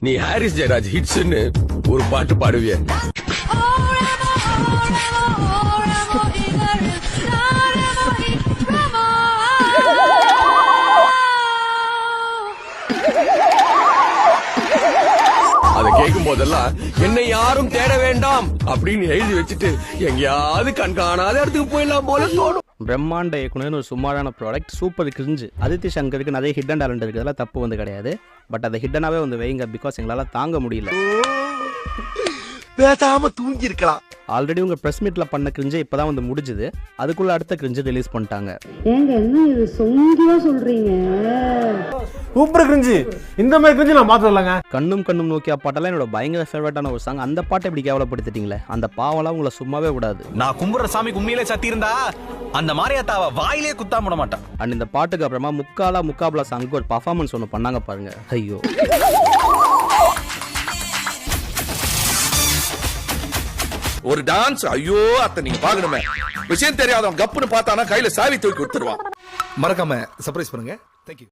நீ ஹாரிஸ் ஜெயராஜ் ஹிட்ஸ்னு ஒரு பாட்டு பாடுவிய. அதை கேட்கும் போதெல்லாம் என்னை யாரும் தேட வேண்டாம் அப்படின்னு எழுதி வச்சுட்டு எங்கேயாவது கண்காணாத இடத்துக்கு போயிடலாம் போல தோணும். பிரம்மாண்ட இயக்குனர் ஒரு சுமாரான ப்ராடக்ட், சூப்பர் கிரிஞ்சு. அதித்தி சங்கருக்கு நிறைய ஹிடன் டேலண்ட் இருக்குது, அதெல்லாம் தப்பு வந்து கிடையாது. பட் அதை ஹிடனாவே வந்து வைங்க, பிகாஸ் எங்களால் தாங்க முடியல. பேசாம தூங்கி இருக்கலாம். ஆல்ரெடி உங்க பிரஸ் மீட்ல பண்ண கிரிஞ்சு இப்பதான் வந்து முடிஞ்சது, அதுக்குள்ள அடுத்த கிரிஞ்சு ரிலீஸ் பண்ணிட்டாங்க. ஏங்க என்ன இது சொங்கியா சொல்றீங்க? சூப்பர் கிரிஞ்சு, இந்த மாதிரி கிரிஞ்சு நான் மாத்தலங்க. கண்ணும் கண்ணும் நோக்கியா பாட்டெல்லாம் என்னோட பயங்கர ஃபேவரட்டான ஒரு சாங். அந்த பாட்டை இப்படி கேவலப்படுத்திட்டீங்களே, அந்த பாவெல்லாம் உங்களை சும்மாவே விடாது. நான் கும்புற சாமிக்கு உண்மையிலே சத்தி இருந்தா அந்த மாரியாத்தாவ வாயிலே குத்தாம விட மாட்டான். அண்ட் இந்த பாட்டுக்கு அப்புறமா முக்காபலா சாங்க்கு ஒரு பர்ஃபார்மன்ஸ் ஒன்று பண்ணாங்க பாருங்க. ஐயோ, ஒரு டான்ஸ், ஐயோ அத்தை நீங்க பாக்கணுமே. விஷயம் தெரியாதவன் கப்புன்னு பார்த்தானா கையில சாவி தூக்கி கொடுத்துருவான். மறக்காம சர்ப்ரைஸ் பண்ணுங்க. தேங்க்யூ.